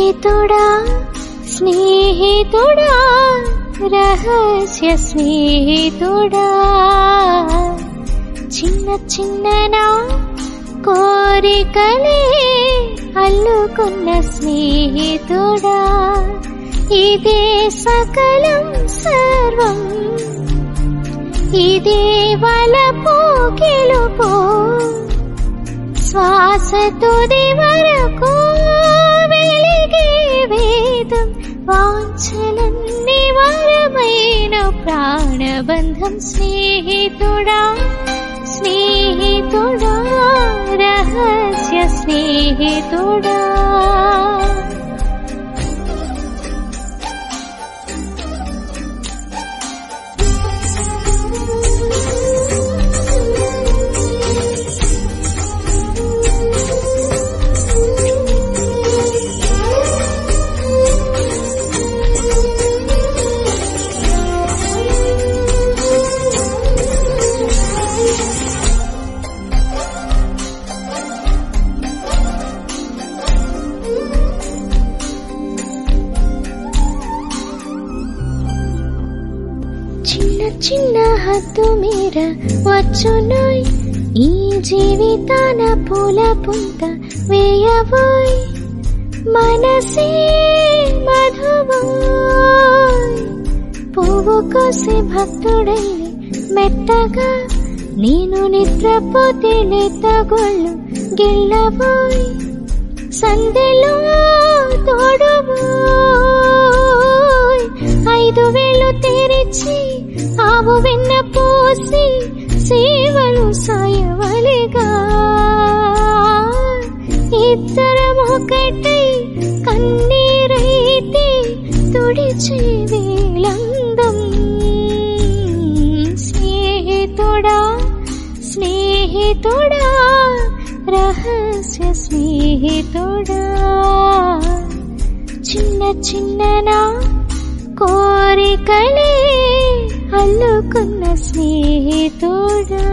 స్నేహితుడా స్నేహితుడా రహస్య స్నేహితుడా చిన్న చిన్న నా కోరికలే అల్లుకున్న స్నేహితుడా ఇదే సకలం సర్వం ఇదే వలపు గెలుపు శ్వాస తుది వరకు వెలిగే వేదం వాంఛలన్నీ వరమైన ప్రాణబంధం స్నేహితుడా స్నేహితుడా రహస్య స్నేహితుడా చిన్న చిన్న హద్దు మీర వచ్చునోయ్ ఈ జీవితాన పూల పుంత వేయబోయ్ మనసే మధువోయ్ పువ్వు కోసే భక్తుడైలి మెత్తగా నేను నిద్రపోతే లేతగొళ్ళు గిల్లబోయ్ సందెలో తోడుబోయ్ 5,000 తెరిచి ఆవు వెన్న పోసి సేవలు సాయవలిగా ఇద్దరం ఒకటై కన్నీరైతే తుడిచే వేలందం స్నేహితుడా స్నేహితుడా రహస్య స్నేహితుడా చిన్న చిన్న నా కోరికలే అల్లుకున్న స్నేహితుడా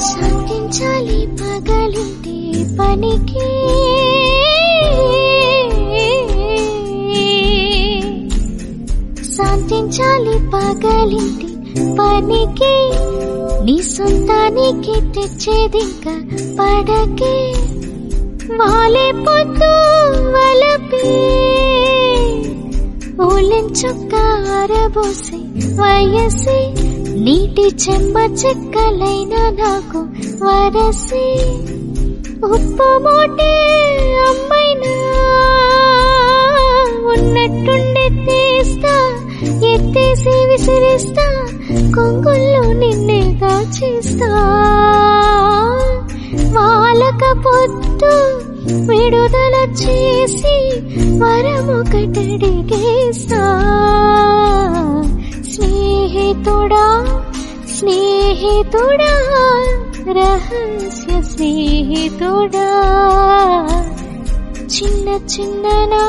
శాంతించాలి పగలింటి పనికి శాంతించాలి పగలింటి పనికి నీ సొంతానికి తెచ్చేదింకా పడకే వాలే పొద్దు వలపే ఊళ్ళెం చొక్క ఆరబోసే వయసే నీటి చెమ్మ చెక్కలైన నాకు వరసే ఉప్పు మోటే అమ్మైనా ఉన్నట్టుండి తీస్తా ఎత్తేసి విసిరిస్తా కొంగుల్లో నిన్నే దాచేస్తా వాలక పొద్దు విడుదల చేసి వరమొకటడిగేస్తా స్నేహితుడా స్నేహితుడా రహస్య స్నేహితుడా చిన్న చిన్న నా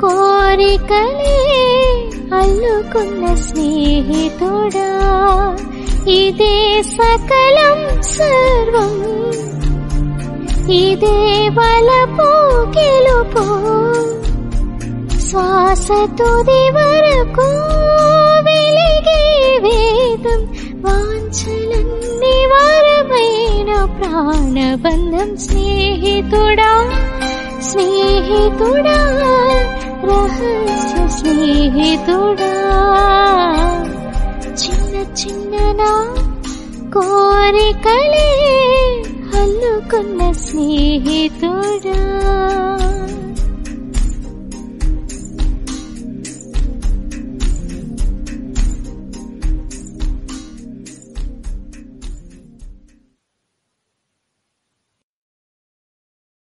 కోరికలే అల్లుకున్న స్నేహితుడా ఇదే సకలం సర్వం ఇదే వలపు గెలుపు శ్వాస తుది వరకు వెలిగే వేదం వాంఛలన్నీ వరమైన ప్రాణబంధం స్నేహితుడా స్నేహితుడా రహస్య స్నేహితుడా చిన్న చిన్న నా